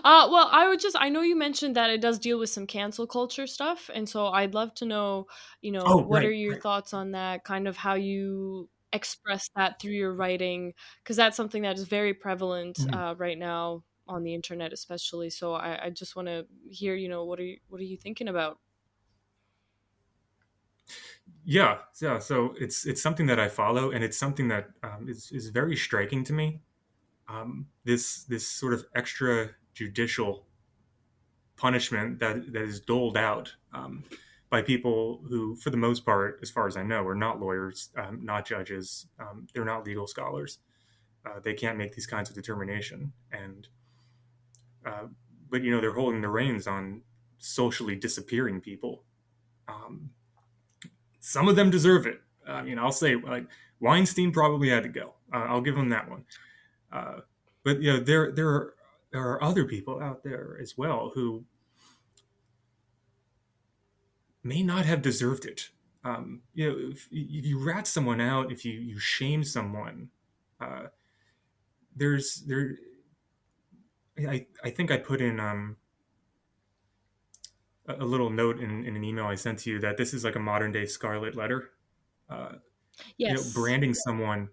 Well, I know you mentioned that it does deal with some cancel culture stuff, and so I'd love to know, Oh, what are right, your right. thoughts on that, kind of how you express that through your writing, because that's something that is very prevalent Mhm. right now on the internet, especially. So I just want to hear, what are you thinking about? Yeah, yeah. So it's something that I follow, and it's something that is very striking to me. This sort of extrajudicial punishment that is doled out by people who, for the most part, as far as I know, are not lawyers, not judges. They're not legal scholars. They can't make these kinds of determination, and uh, but they're holding the reins on socially disappearing people. Um, some of them deserve it. I'll say like Weinstein probably had to go. I'll give him that one. Uh, but there are other people out there as well who may not have deserved it. If you rat someone out, if you shame someone, uh, there. I think I put in a little note in an email I sent to you that this is like a modern day Scarlet Letter. Uh, Yes. branding someone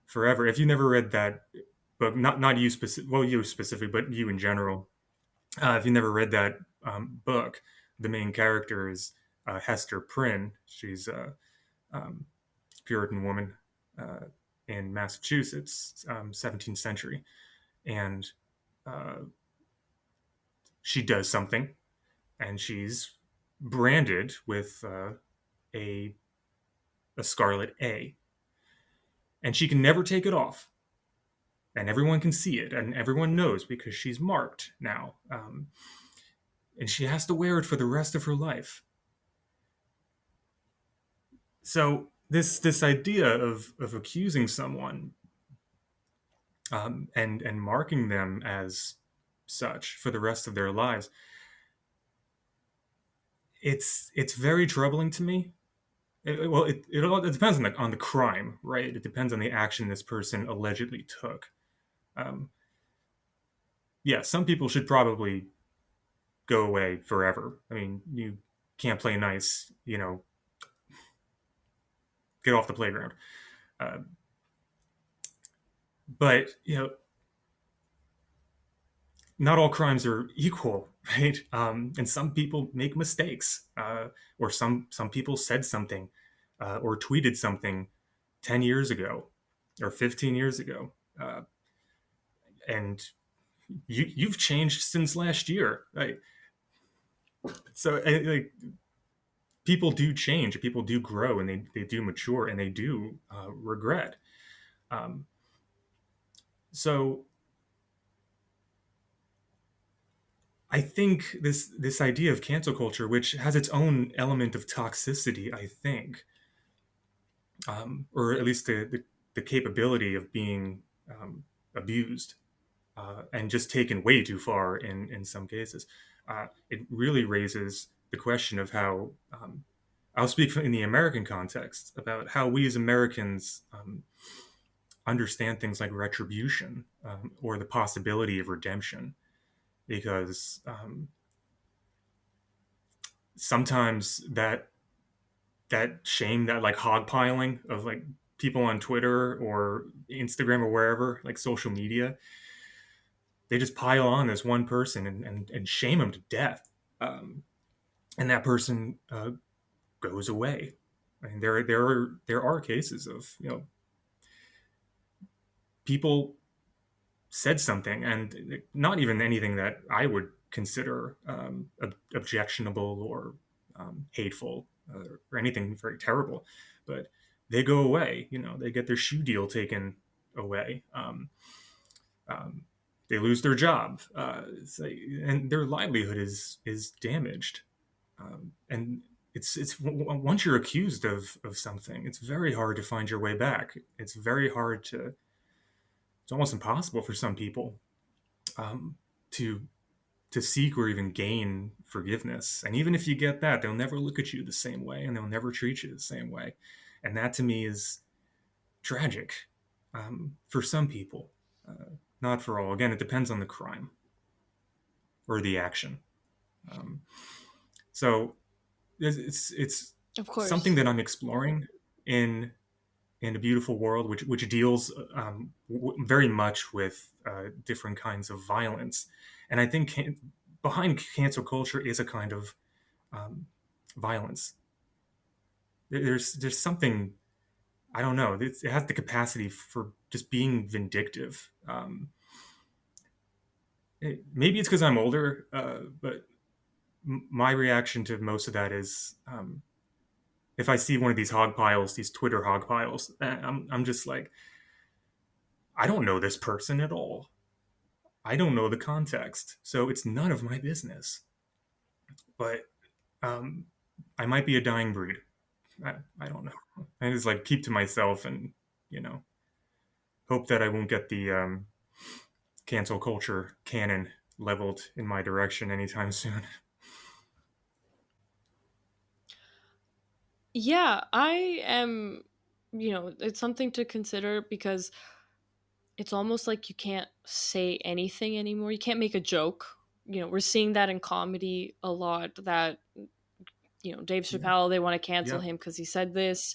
forever. If you never read that book, not you specific, well, you specific, but you in general. If you never read that book, the main character is Hester Prynne. She's a Puritan woman uh, in Massachusetts, 17th century, and uh, she does something, and she's branded with a a scarlet A, and she can never take it off, and everyone can see it, and everyone knows because she's marked now, and she has to wear it for the rest of her life. So this idea of accusing someone and marking them as such for the rest of their lives, it's very troubling to me. It depends on the crime, right? It depends on the action this person allegedly took. Um, yeah, some people should probably go away forever. I mean, you can't play nice, get off the playground. Uh, but not all crimes are equal, right? And some people make mistakes, or some people said something or tweeted something 10 years ago or 15 years ago, and you've changed since last year, right? So like, people do change, people do grow, and they do mature, and they do regret. Um, so I think this idea of cancel culture, which has its own element of toxicity, I think, or at least the capability of being abused and just taken way too far in some cases. It really raises the question of how I'll speak in the American context about how we as Americans understand things like retribution or the possibility of redemption, because sometimes that shame, that like hogpiling of like people on Twitter or Instagram or wherever, like social media, they just pile on this one person and shame them to death. Um, and that person goes away. I mean, there are cases of people said something, and not even anything that I would consider objectionable or hateful or anything very terrible, but they go away. They get their shoe deal taken away. Um, they lose their job, and their livelihood is damaged. And it's once you're accused of something, it's very hard to find your way back. It's very hard to. It's almost impossible for some people um, to seek or even gain forgiveness. And even if you get that, they'll never look at you the same way, and they'll never treat you the same way. And that to me is tragic for some people, not for all. Again, it depends on the crime. or the action. Um, so it's Of something course. that I'm exploring in a beautiful world, which deals very much with different kinds of violence, and I think behind cancel culture is a kind of um, violence. There's something, I don't know. It has the capacity for just being vindictive. Maybe it's because I'm older, but my reaction to most of that is if I see one of these hog piles, these Twitter hog piles, I'm just like, I don't know this person at all. I don't know the context, so it's none of my business. But um, I might be a dying breed. I don't know. I just like keep to myself and you know hope that I won't get the cancel culture cannon leveled in my direction anytime soon. Yeah, I am, it's something to consider because it's almost like you can't say anything anymore. You can't make a joke. We're seeing that in comedy a lot that, Dave Yeah, Chappelle, they want to cancel yeah. him because he said this.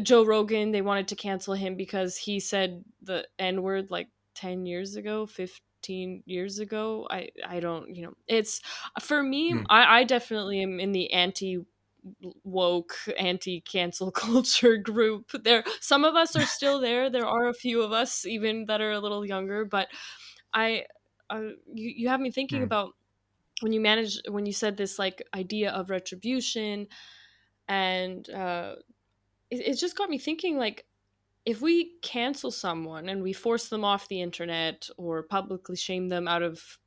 Joe Rogan, they wanted to cancel him because he said the N word like 10 years ago, 15 years ago. I don't, it's for me, Hmm. I definitely am in the anti woke, anti cancel culture group. There, some of us are still there. There are a few of us even that are a little younger, but I, you have me thinking Hmm. about when you said this like idea of retribution, and it just got me thinking like if we cancel someone and we force them off the internet or publicly shame them out of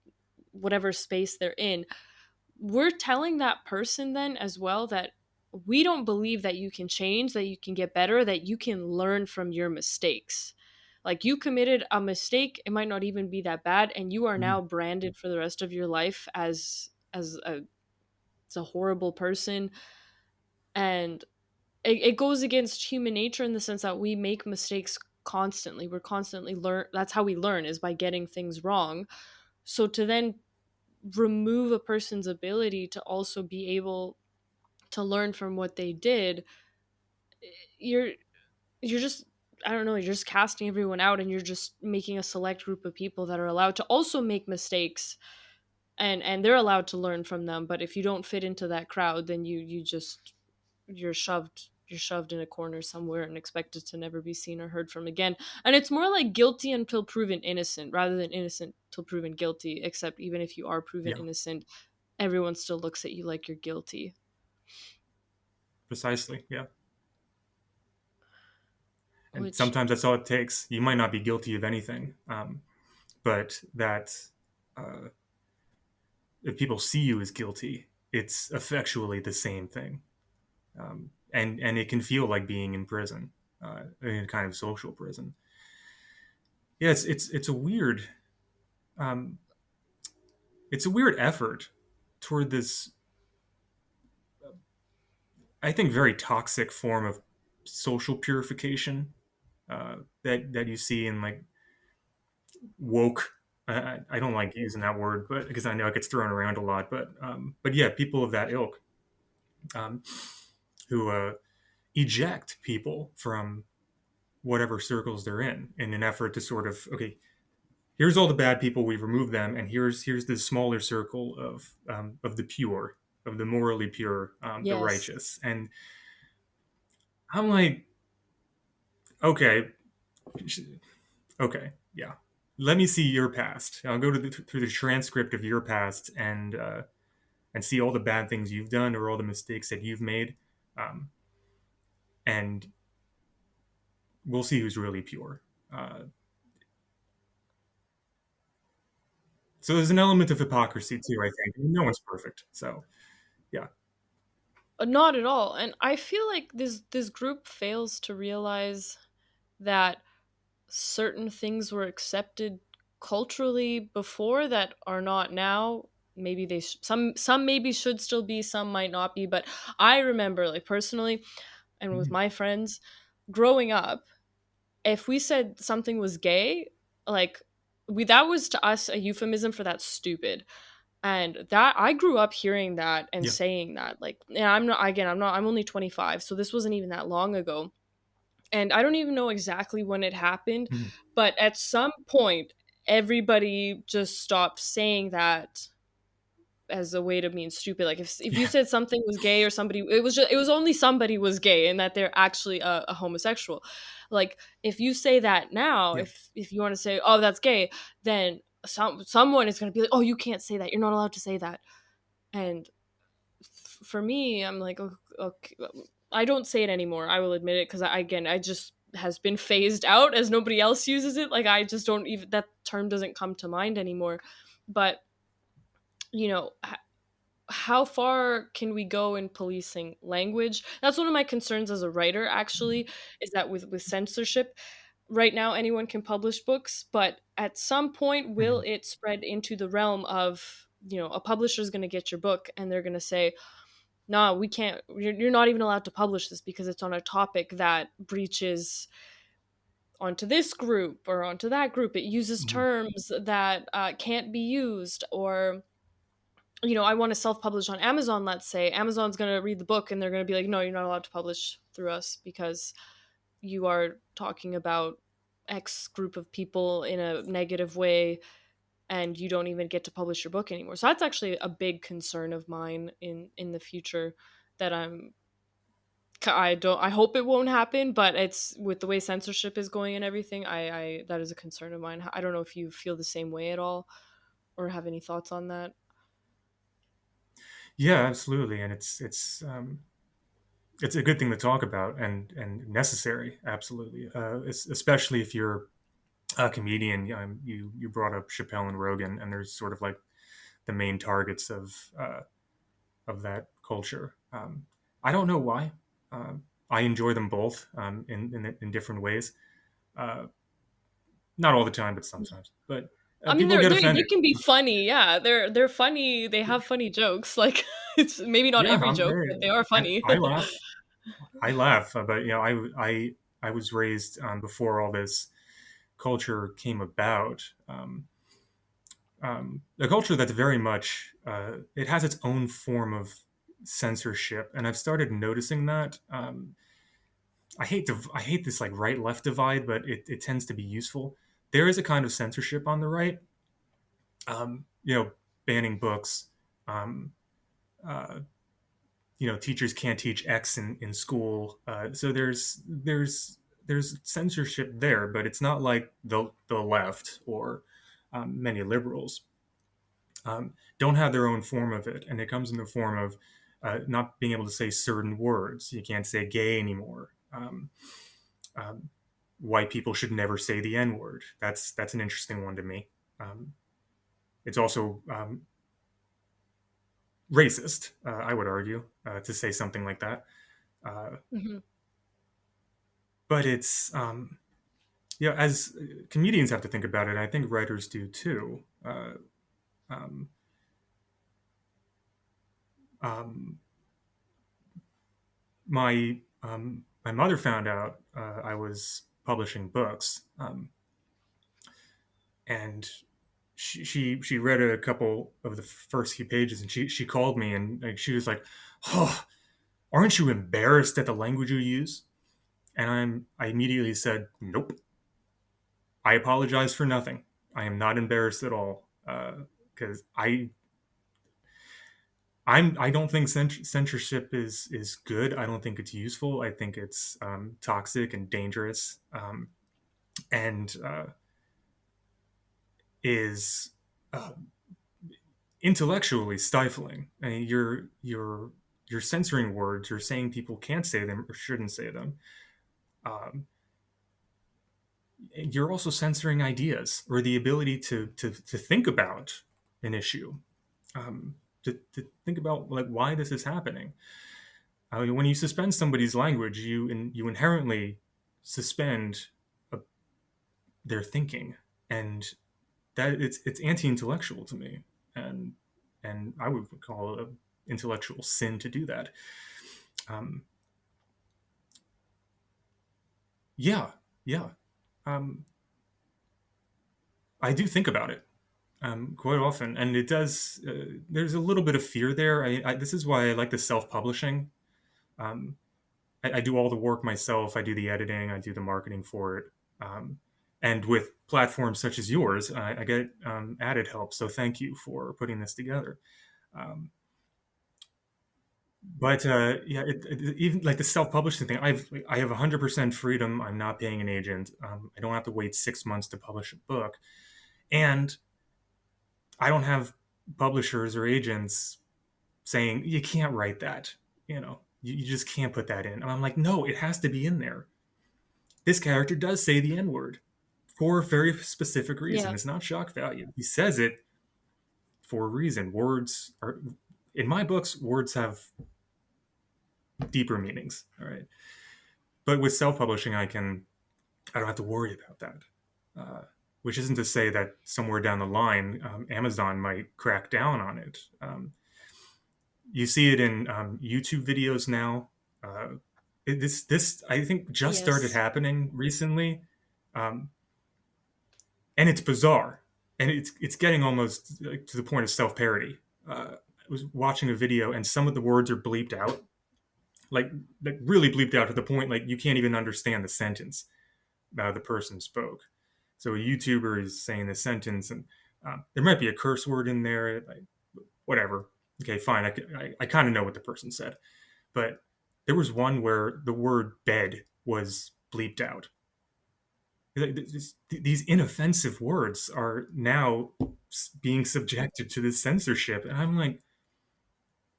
whatever space they're in, we're telling that person then as well that we don't believe that you can change, that you can get better, that you can learn from your mistakes. Like you committed a mistake, it might not even be that bad, and you are Hmm. now branded for the rest of your life as a horrible person. And it goes against human nature in the sense that we make mistakes constantly. We're constantly learn. That's how we learn, is by getting things wrong. So to then remove a person's ability to also be able to learn from what they did, you're you're just, I don't know, you're just casting everyone out, and you're just making a select group of people that are allowed to also make mistakes, and they're allowed to learn from them. But if you don't fit into that crowd, then you just, you're shoved in a corner somewhere and expected to never be seen or heard from again. And it's more like guilty until proven innocent rather than innocent till proven guilty, except even if you are proven Yeah, innocent, everyone still looks at you like you're guilty. precisely. Yeah, and Which, sometimes that's all it takes. You might not be guilty of anything, but that uh, if people see you as guilty, it's effectually the same thing, and it can feel like being in prison, in a kind of social prison. Yeah, it's a weird, um, it's a weird effort toward this, I think, very toxic form of social purification that you see in like woke. I don't like using that word, but because I know it gets thrown around a lot. But yeah, people of that ilk um, who eject people from whatever circles they're in an effort to sort of, okay, here's all the bad people, we've removed them, and here's the smaller circle of the pure, of the morally pure, the yes. righteous. And I'm like, okay, okay, yeah. Let me see your past. I'll go to through the transcript of your past and see all the bad things you've done or all the mistakes that you've made, um, and we'll see who's really pure. Uh, so there's an element of hypocrisy too. I think no one's perfect. So yeah. Not at all. And I feel like this group fails to realize that certain things were accepted culturally before that are not now. Maybe some maybe should still be, some might not be, but I remember like personally and with Mm. my friends growing up, if we said something was gay, like we that was to us a euphemism for that's stupid. And that I grew up hearing that and Yeah. saying that. Like, and I'm not, again, I'm only 25, so this wasn't even that long ago. And I don't even know exactly when it happened, Mhm. but at some point, everybody just stopped saying that as a way to mean stupid. Like if you Yeah. said something was gay or somebody, it was only somebody was gay and that they're actually a homosexual. Like if you say that now, Yeah. if you want to say, oh, that's gay, then someone is going to be like, oh, you can't say that, you're not allowed to say that. And for me, I'm like, okay, I don't say it anymore. I will admit it, because again, I just has been phased out as nobody else uses it. Like I just don't even, that term doesn't come to mind anymore. But you know, how far can we go in policing language? That's one of my concerns as a writer, actually, is that with censorship, right now anyone can publish books, but at some point, will Mhm. it spread into the realm of, a publisher's going to get your book and they're going to say, nah, we can't, you're not even allowed to publish this because it's on a topic that breaches onto this group or onto that group. It uses Mhm. terms that can't be used, or I want to self-publish on Amazon, let's say. Amazon's going to read the book and they're going to be like, no, you're not allowed to publish through us because you are talking about X group of people in a negative way, and you don't even get to publish your book anymore. So that's actually a big concern of mine in the future, that I hope it won't happen, but it's with the way censorship is going and everything, I that is a concern of mine. I don't know if you feel the same way at all or have any thoughts on that. Yeah, absolutely, and it's a good thing to talk about and necessary. Absolutely, especially if you're a comedian. You brought up Chappelle and Rogan, and there's sort of like the main targets of that culture. I don't know why. I enjoy them both in different ways. Uh, Not all the time, but sometimes. But I mean, people get they offended. can be funny. Yeah, they're funny. They have funny jokes. Like it's maybe not Yeah, every I'm joke, very. but they are funny. I laugh. I laugh, but I was raised before all this culture came about. A culture that's very much it has its own form of censorship, and I've started noticing that. I hate this like right left divide, but it tends to be useful. There is a kind of censorship on the right, banning books. Um, uh, Teachers can't teach X in school, so there's censorship there, but it's not like the left or many liberals don't have their own form of it, and it comes in the form of not being able to say certain words. You can't say gay anymore. Um, White people should never say the N word. That's an interesting one to me. Um, it's also racist, I would argue, to say something like that. Uh, Mhm. but it's as comedians have to think about it. I think writers do too. Um, um, my mother found out I was publishing books, and she read a couple of the first few pages, and she called me, and like, she was like, "Oh, aren't you embarrassed at the language you use?" And I immediately said, "Nope. I apologize for nothing. I am not embarrassed at all." Because I don't think censorship is good. I don't think it's useful. I think it's toxic and dangerous, and is uh, intellectually stifling. I mean, you're censoring words. You're saying people can't say them or shouldn't say them. Um, you're also censoring ideas or the ability to think about an issue, to think about like why this is happening. When you suspend somebody's language, you inherently suspend uh, their thinking, and that it's anti-intellectual to me, and I would call it an intellectual sin to do that. Um, yeah, yeah. Um, I do think about it. quite often, and it does. There's a little bit of fear there. This is why I like the self-publishing. Um, I do all the work myself. I do the editing. I do the marketing for it. Um, and with platforms such as yours, I get added help. So thank you for putting this together. Um, but yeah, even like the self-publishing thing, I have 100% freedom. I'm not paying an agent. I don't have to wait 6 months to publish a book, and I don't have publishers or agents saying you can't write that. You just can't put that in. And I'm like, no, it has to be in there. This character does say the N word for a very specific reason. Yeah. It's not shock value. He says it for a reason. Words are, in my books, words have deeper meanings. All right. But with self publishing, I don't have to worry about that. Uh, which isn't to say that somewhere down the line, Amazon might crack down on it. You see it in YouTube videos now. Uh, this I think just started Yes. happening recently, um, and it's bizarre, and it's getting almost like, to the point of self parody. I was watching a video, and some of the words are bleeped out, like really bleeped out to the point like you can't even understand the sentence the person spoke. So a YouTuber is saying the sentence, and there might be a curse word in there, like, whatever. Okay, fine. I kind of know what the person said, but there was one where the word bed was bleeped out. These inoffensive words are now being subjected to this censorship, and I'm like,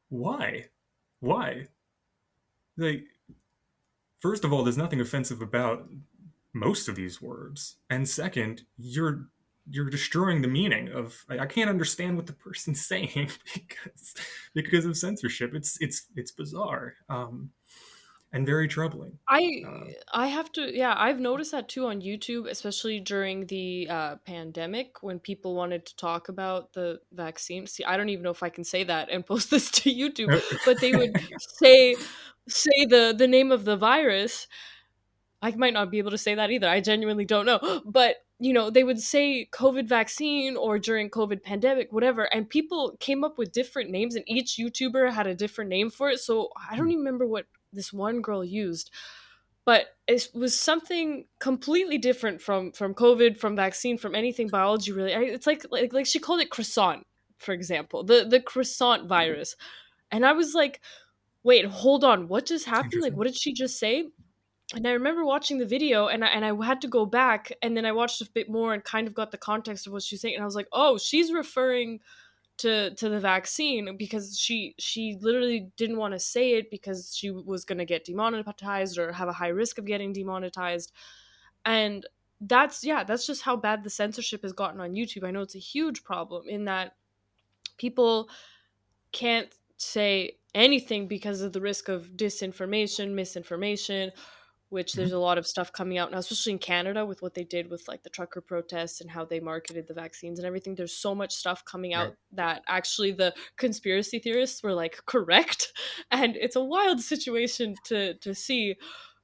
why? Why? Like, first of all, there's nothing offensive about most of these words, and second, you're destroying the meaning of. I can't understand what the person's saying because of censorship. It's bizarre, and very troubling. I Uh, I have to, yeah, I've noticed that too on YouTube, especially during the pandemic when people wanted to talk about the vaccine. See, I don't even know if I can say that and post this to YouTube, but they would say the name of the virus. I might not be able to say that either. I genuinely don't know. But, they would say COVID vaccine or during COVID pandemic, whatever, and people came up with different names and each YouTuber had a different name for it. So I don't even remember what this one girl used, but it was something completely different from COVID, from vaccine, from anything biology really. It's like she called it croissant, for example, the croissant virus, and I was like, wait, hold on, what just happened? Like, Interesting. what did she just say? And I remember watching the video, and I had to go back, and then I watched a bit more and kind of got the context of what she's saying, and I was like, oh, she's referring to the vaccine because she literally didn't want to say it because she was going to get demonetized or have a high risk of getting demonetized. And that's just how bad the censorship has gotten on YouTube. I know it's a huge problem in that people can't say anything because of the risk of disinformation, misinformation, which there's Mhm. a lot of stuff coming out now, especially in Canada with what they did with like the trucker protests and how they marketed the vaccines and everything. There's so much stuff coming Right. out that actually the conspiracy theorists were like correct. And it's a wild situation to see.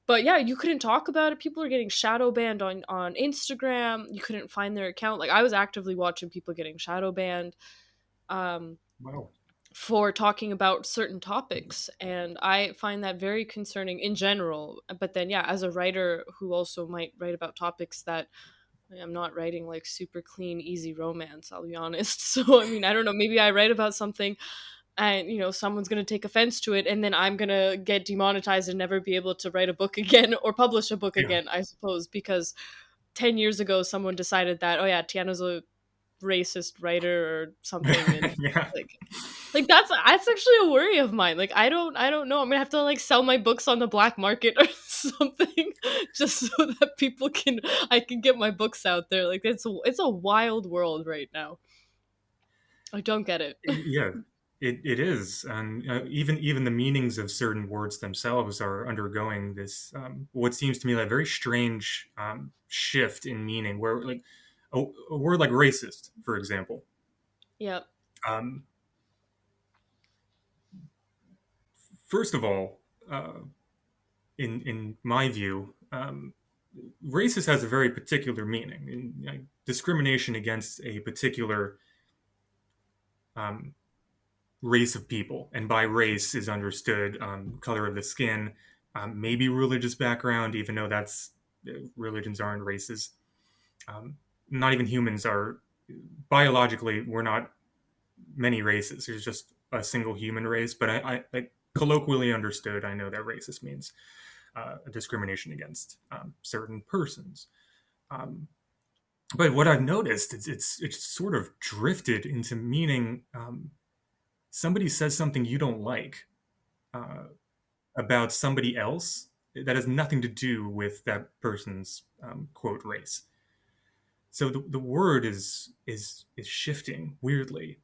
But yeah, you couldn't talk about it. People are getting shadow banned on Instagram. You couldn't find their account. Like I was actively watching people getting shadow banned. Um, Wow. for talking about certain topics, and I find that very concerning in general. But then yeah, as a writer who also might write about topics that I'm not writing like super clean easy romance, I'll be honest. So I mean, I don't know, maybe I write about something and someone's going to take offense to it, and then I'm going to get demonetized and never be able to write a book again or publish a book Yeah. again, I suppose, because 10 years ago someone decided that, oh yeah, Tiana's a racist writer or something. And Yeah. like that's actually a worry of mine. Like I don't know. I'm gonna have to like sell my books on the black market or something just so that I can get my books out there. Like it's a wild world right now. I don't get it. Yeah, it is, and even the meanings of certain words themselves are undergoing this what seems to me like a very strange shift in meaning. Where like a word like racist, for example, Yep. um, first of all, in my view, racist has a very particular meaning. Discrimination against a particular um, race of people, and by race is understood color of the skin, maybe religious background, even though that's religions aren't races. Um, Not even humans are biologically. We're not many races. There's just a single human race. But I colloquially understood, I know that racist means a discrimination against certain persons. Um, but what I've noticed is it's sort of drifted into meaning somebody says something you don't like uh, about somebody else that has nothing to do with that person's quote race. So the word is shifting weirdly.